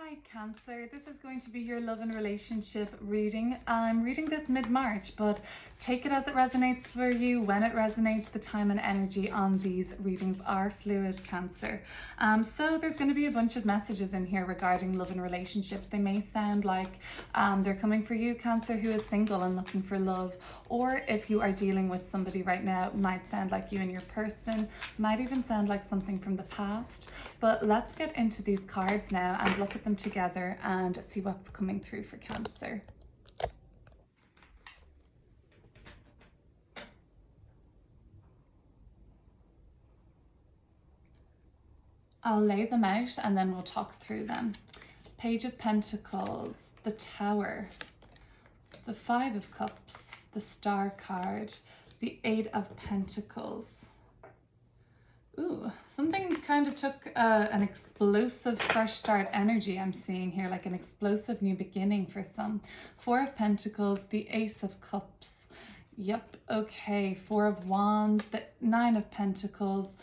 Hi Cancer, this is going to be your love and relationship reading. I'm reading this mid-March, but take it as it resonates for you. When it resonates, the time and energy on these readings are fluid, Cancer. So there's going to be a bunch of messages in here regarding love and relationships. They may sound like they're coming for you, Cancer, who is single and looking for love, or if you are dealing with somebody right now, it might sound like you and your person, might even sound like something from the past. But let's get into these cards now and look at them together and see what's coming through for Cancer. I'll lay them out and then we'll talk through them. Page of Pentacles, the Tower, the Five of Cups, the Star card, the Eight of Pentacles. Ooh, something kind of took an explosive fresh start energy I'm seeing here, like an explosive new beginning for some. Four of Pentacles, the Ace of Cups. Yep, okay. Four of Wands, the Nine of Pentacles,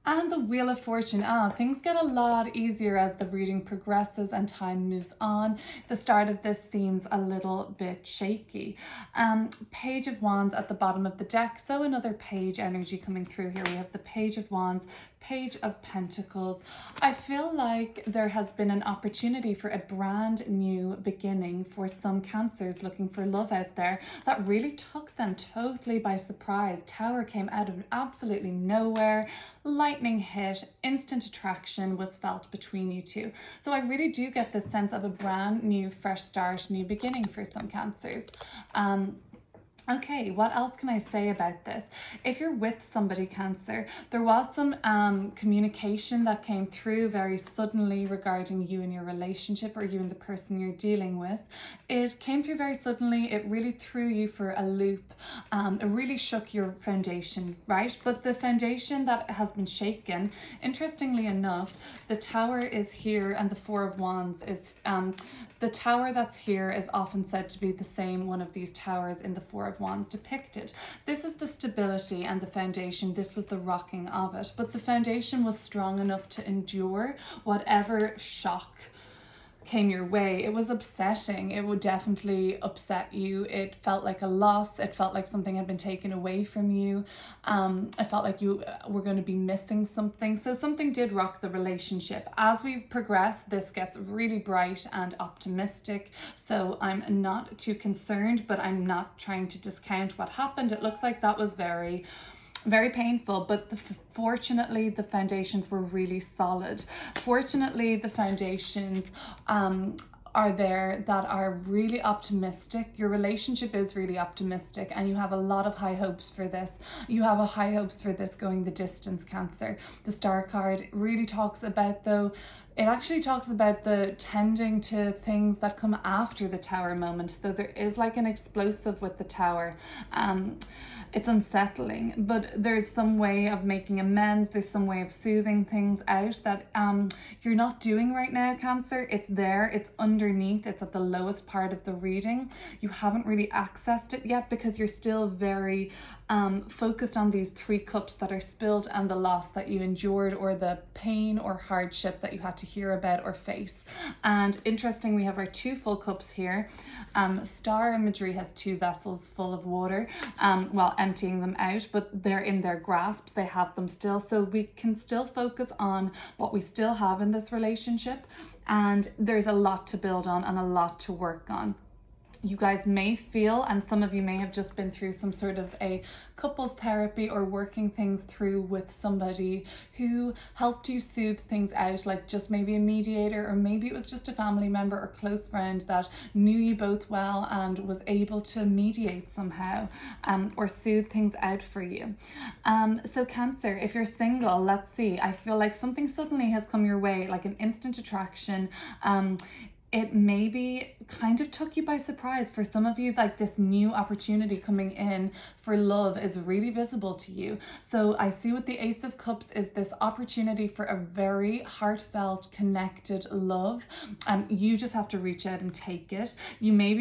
and the Wheel of Fortune. Things get a lot easier as the reading progresses and time moves on. The start of this seems a little bit shaky. Page of Wands at the bottom of the deck. So another page energy coming through here. We have the Page of Wands, Page of Pentacles. I feel like there has been an opportunity for a brand new beginning for some Cancers looking for love out there that really took them totally by surprise. Tower came out of absolutely nowhere. Lightning hit, instant attraction was felt between you two. So I really do get this sense of a brand new, fresh start, new beginning for some Cancers. Okay, what else can I say about this? If you're with somebody, Cancer, there was some communication that came through very suddenly regarding you and your relationship, or you and the person you're dealing with. It came through very suddenly. It really threw you for a loop. It really shook your foundation, right? But the foundation that has been shaken, interestingly enough, the Tower is here and the Four of Wands is, the Tower that's here is often said to be the same one of these towers in the Four of Wands depicted. This is the stability and the foundation. This was the rocking of it, but the foundation was strong enough to endure whatever shock came your way. It was upsetting. It would definitely upset you. It felt like a loss. It felt like something had been taken away from you. I felt like you were going to be missing something. So something did rock the relationship. As we progress, this gets really bright and optimistic. So I'm not too concerned, but I'm not trying to discount what happened. It looks like that was very painful, but fortunately the foundations were really solid. Fortunately, the foundations are there that are really optimistic. Your relationship is really optimistic and you have a lot of high hopes for this. You have a high hopes for this going the distance, Cancer. The Star card really talks about, though, it actually talks about the tending to things that come after the Tower moment. So there is like an explosive with the Tower. It's unsettling, but there's some way of making amends. There's some way of soothing things out that you're not doing right now, Cancer. It's there, it's underneath, it's at the lowest part of the reading. You haven't really accessed it yet because you're still very focused on these three cups that are spilled and the loss that you endured, or the pain or hardship that you had to hear about or face. And interesting, we have our two full cups here. Star imagery has two vessels full of water, while emptying them out, but they're in their grasps. They have them still, so we can still focus on what we still have in this relationship, and there's a lot to build on and a lot to work on. You guys may feel, and some of you may have just been through some sort of a couples therapy or working things through with somebody who helped you soothe things out, like just maybe a mediator, or maybe it was just a family member or close friend that knew you both well and was able to mediate somehow, or soothe things out for you. So Cancer, if you're single, let's see, I feel like something suddenly has come your way, like an instant attraction. it maybe kind of took you by surprise. For some of you, like this new opportunity coming in for love is really visible to you. So I see with the Ace of Cups is this opportunity for a very heartfelt, connected love. You just have to reach out and take it.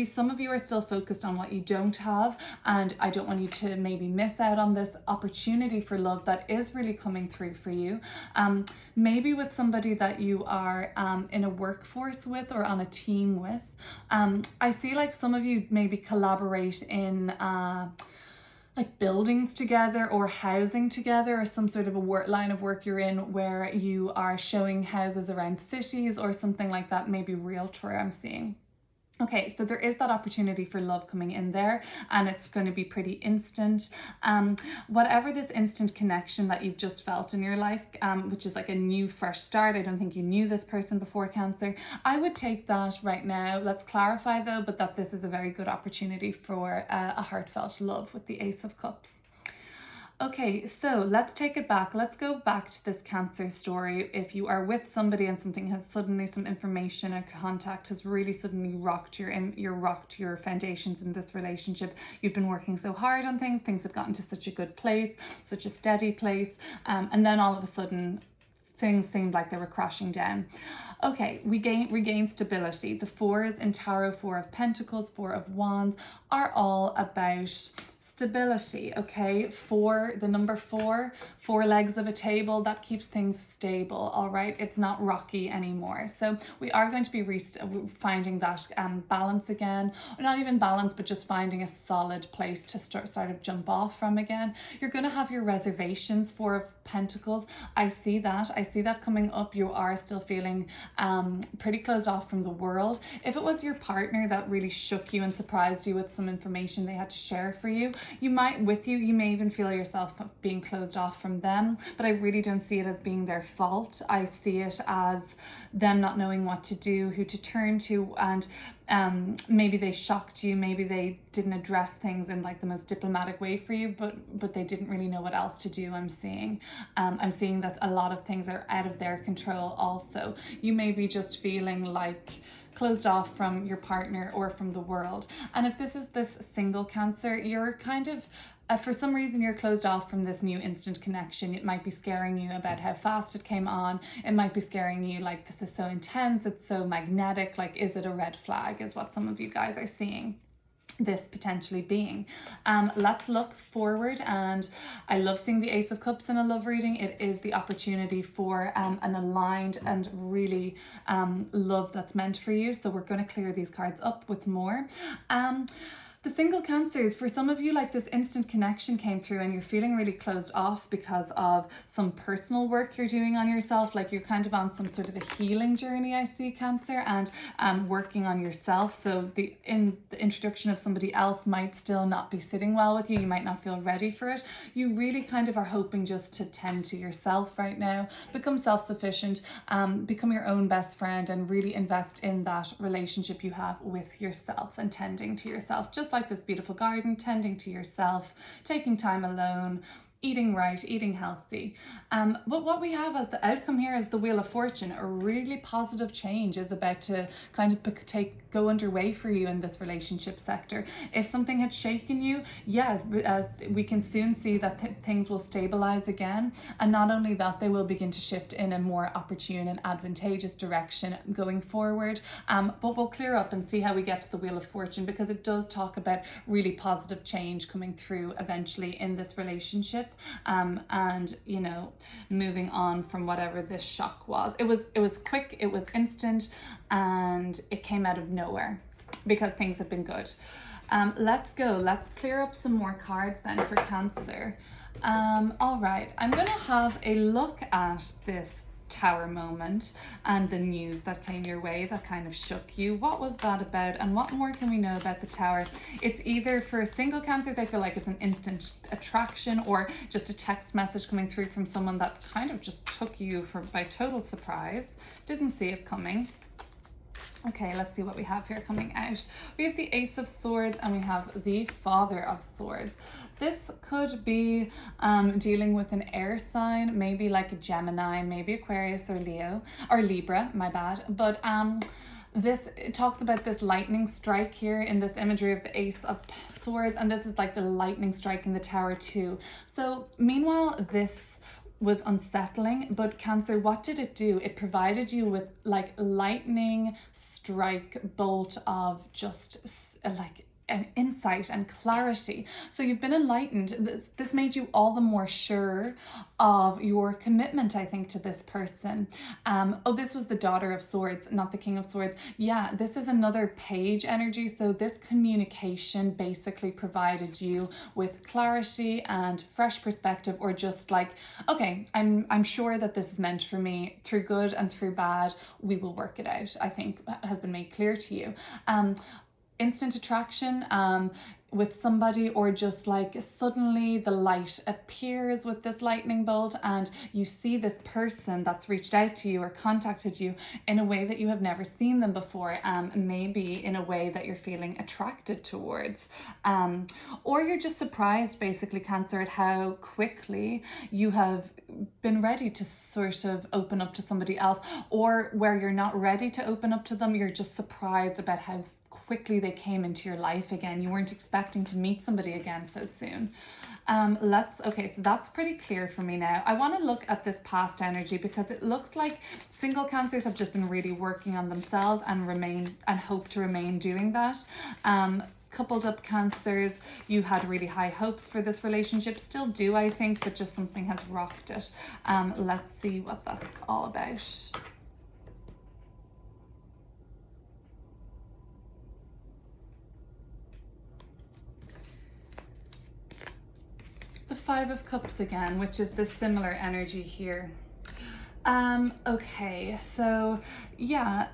Some of you are still focused on what you don't have, and I don't want you to maybe miss out on this opportunity for love that is really coming through for you. Maybe with somebody that you are in a workforce with or on a team with. I see like some of you maybe collaborate in like buildings together or housing together, or some sort of a line of work you're in where you are showing houses around cities or something like that, maybe realtor I'm seeing. Okay, so there is that opportunity for love coming in there, and it's going to be pretty instant. Whatever this instant connection that you've just felt in your life, which is like a new fresh start. I don't think you knew this person before, Cancer. I would take that right now. Let's clarify though, but that this is a very good opportunity for a heartfelt love with the Ace of Cups. Okay, so let's take it back. Let's go back to this Cancer story. If you are with somebody and something has suddenly, some information or contact has really suddenly rocked your foundations in this relationship. You've been working so hard on things had gotten to such a good place, such a steady place, and then all of a sudden things seemed like they were crashing down. Okay, we regain stability. The fours in Tarot, Four of Pentacles, Four of Wands, are all about stability. Okay, the number four legs of a table, that keeps things stable. All right, it's not rocky anymore. So we are going to be finding that balance again, or not even balance, but just finding a solid place to sort of jump off from again. You're going to have your reservations. Four of Pentacles, I see that coming up. You are still feeling pretty closed off from the world. If it was your partner that really shook you and surprised you with some information they had to share for you, you may even feel yourself being closed off from them, but I really don't see it as being their fault. I see it as them not knowing what to do, who to turn to, and maybe they shocked you, maybe they didn't address things in like the most diplomatic way for you, but they didn't really know what else to do. I'm seeing that a lot of things are out of their control also. You may be just feeling like closed off from your partner or from the world. And if this is this single Cancer, you're kind of for some reason you're closed off from this new instant connection. It might be scaring you about how fast it came on. It might be scaring you like, this is so intense, it's so magnetic, like is it a red flag, is what some of you guys are seeing this potentially being. Let's look forward, and I love seeing the Ace of Cups in a love reading. It is the opportunity for an aligned and really love that's meant for you. So we're going to clear these cards up with more. The single Cancers, for some of you, like this instant connection came through and you're feeling really closed off because of some personal work you're doing on yourself. Like you're kind of on some sort of a healing journey, I see, Cancer, and working on yourself. So the introduction of somebody else might still not be sitting well with you. You might not feel ready for it. You really kind of are hoping just to tend to yourself right now, become self-sufficient, become your own best friend, and really invest in that relationship you have with yourself and tending to yourself. Just like this beautiful garden, tending to yourself, taking time alone, eating right, eating healthy. But what we have as the outcome here is the Wheel of Fortune. A really positive change is about to kind of go underway for you in this relationship sector. If something had shaken you, we can soon see that things will stabilize again. And not only that, they will begin to shift in a more opportune and advantageous direction going forward. But we'll clear up and see how we get to the Wheel of Fortune, because it does talk about really positive change coming through eventually in this relationship. And moving on from whatever this shock was. It was quick, it was instant, and it came out of nowhere because things have been good. Let's clear up some more cards then for Cancer. All right, I'm gonna have a look at this Tower moment and the news that came your way that kind of shook you. What was that about, and what more can we know about the Tower? It's either for single Cancers, I feel like it's an instant attraction, or just a text message coming through from someone that kind of just took you by total surprise. Didn't see it coming. Okay, let's see what we have here coming out. We have the Ace of Swords and we have the Father of Swords. This could be dealing with an air sign, maybe like a Gemini, maybe Aquarius or Leo, or Libra, my bad. But it talks about this lightning strike here in this imagery of the Ace of Swords, and this is like the lightning strike in the Tower too. So meanwhile, this was unsettling, but Cancer, what did it do? It provided you with like lightning strike bolt of just like an insight and clarity. So you've been enlightened. This made you all the more sure of your commitment, I think, to this person. Oh, this was the Daughter of Swords, not the King of Swords. Yeah, this is another page energy. So this communication basically provided you with clarity and fresh perspective, or just like, okay, I'm sure that this is meant for me. Through good and through bad, we will work it out, I think has been made clear to you. Instant attraction with somebody, or just like suddenly the light appears with this lightning bolt and you see this person that's reached out to you or contacted you in a way that you have never seen them before, maybe in a way that you're feeling attracted towards, or you're just surprised, basically, Cancer, at how quickly you have been ready to sort of open up to somebody else, or where you're not ready to open up to them, you're just surprised about how quickly they came into your life again. You weren't expecting to meet somebody again so soon. Okay, so that's pretty clear for me now. I want to look at this past energy, because it looks like single Cancers have just been really working on themselves and hope to remain doing that. Coupled up Cancers, you had really high hopes for this relationship, still do, I think, but just something has rocked it. Let's see what that's all about. The Five of Cups again, which is the similar energy here. Okay, so yeah,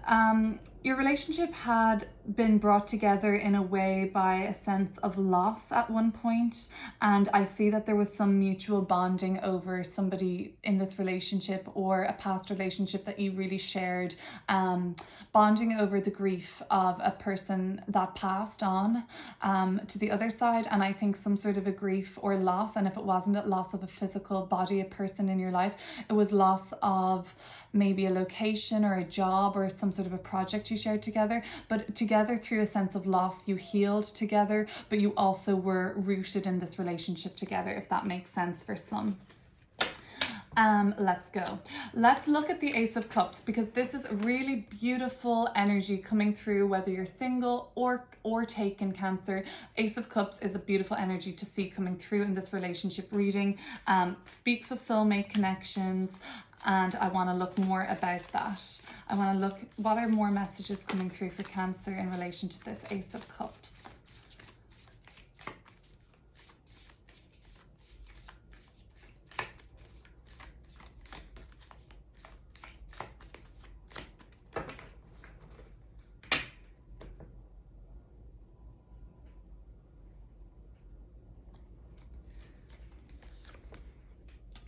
your relationship had been brought together in a way by a sense of loss at one point, and I see that there was some mutual bonding over somebody in this relationship, or a past relationship that you really shared, bonding over the grief of a person that passed on to the other side, and I think some sort of a grief or loss, and if it wasn't a loss of a physical body, a person in your life, it was loss of maybe a location or a job or some sort of a project you shared together, but together through a sense of loss, you healed together, but you also were rooted in this relationship together, if that makes sense for some. Let's go. Let's look at the Ace of Cups, because this is really beautiful energy coming through, whether you're single or taken, Cancer. Ace of Cups is a beautiful energy to see coming through in this relationship reading. Speaks of soulmate connections, and I want to look more about that. I want to look, what are more messages coming through for Cancer in relation to this Ace of Cups?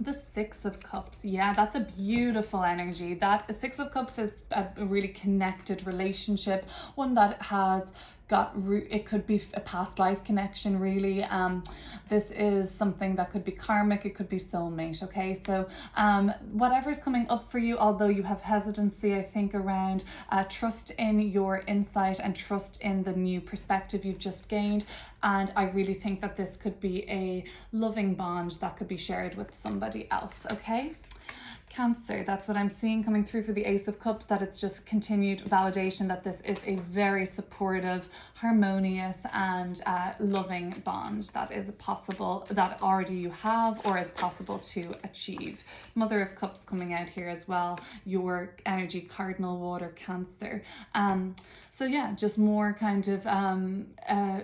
The Six of Cups, yeah, that's a beautiful energy. That Six of Cups is a really connected relationship, one that has got it could be a past life connection, really. This is something that could be karmic, it could be soulmate. Okay, so whatever's coming up for you, although you have hesitancy, I think, around trust in your insight and trust in the new perspective you've just gained, and I really think that this could be a loving bond that could be shared with somebody else. Okay, Cancer, that's what I'm seeing coming through for the Ace of Cups, that it's just continued validation that this is a very supportive, harmonious and loving bond that is possible, that already you have or is possible to achieve. Mother of Cups coming out here as well, your energy, cardinal water, Cancer. So yeah, just more kind of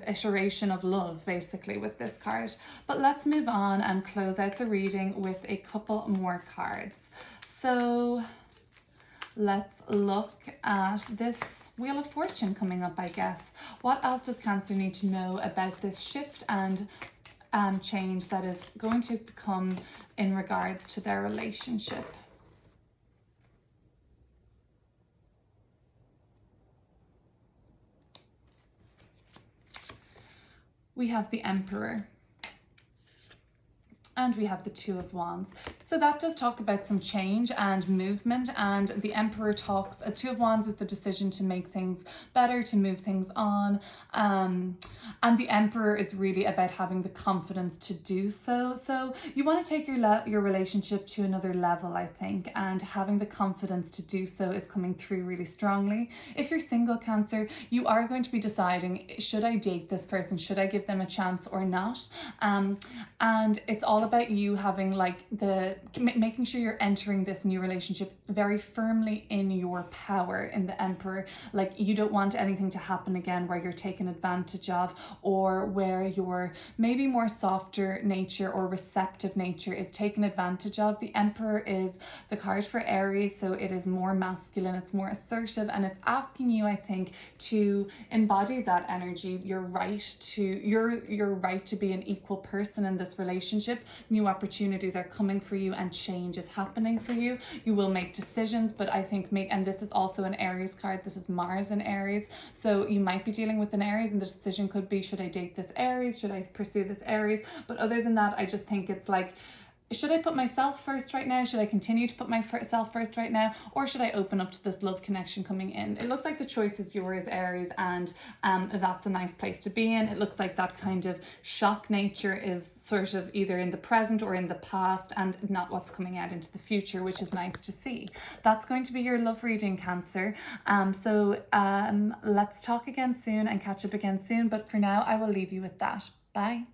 iteration of love, basically, with this card. But let's move on and close out the reading with a couple more cards. So let's look at this Wheel of Fortune coming up, I guess. What else does Cancer need to know about this shift and change that is going to come in regards to their relationship? We have the Emperor. And we have the Two of Wands. So that does talk about some change and movement, and the Emperor talks, a Two of Wands is the decision to make things better, to move things on, and the Emperor is really about having the confidence to do so. So you want to take your relationship to another level, I think, and having the confidence to do so is coming through really strongly. If you're single, Cancer, you are going to be deciding, should I date this person? Should I give them a chance or not? And it's all about you having like making sure you're entering this new relationship very firmly in your power, in the Emperor. Like, you don't want anything to happen again where you're taken advantage of, or where your maybe more softer nature or receptive nature is taken advantage of. The Emperor is the card for Aries, so it is more masculine, it's more assertive, and it's asking you, I think, to embody that energy, your right to be an equal person in this relationship. New opportunities are coming for you and change is happening for you. You will make decisions, but I think and this is also an Aries card, this is Mars in Aries, so you might be dealing with an Aries and the decision could be, should I date this Aries, should I pursue this Aries? But other than that, I just think it's like, should I put myself first right now? Should I continue to put myself first right now? Or should I open up to this love connection coming in? It looks like the choice is yours, Aries, and that's a nice place to be in. It looks like that kind of shock nature is sort of either in the present or in the past, and not what's coming out into the future, which is nice to see. That's going to be your love reading, Cancer. So let's talk again soon and catch up again soon. But for now, I will leave you with that. Bye.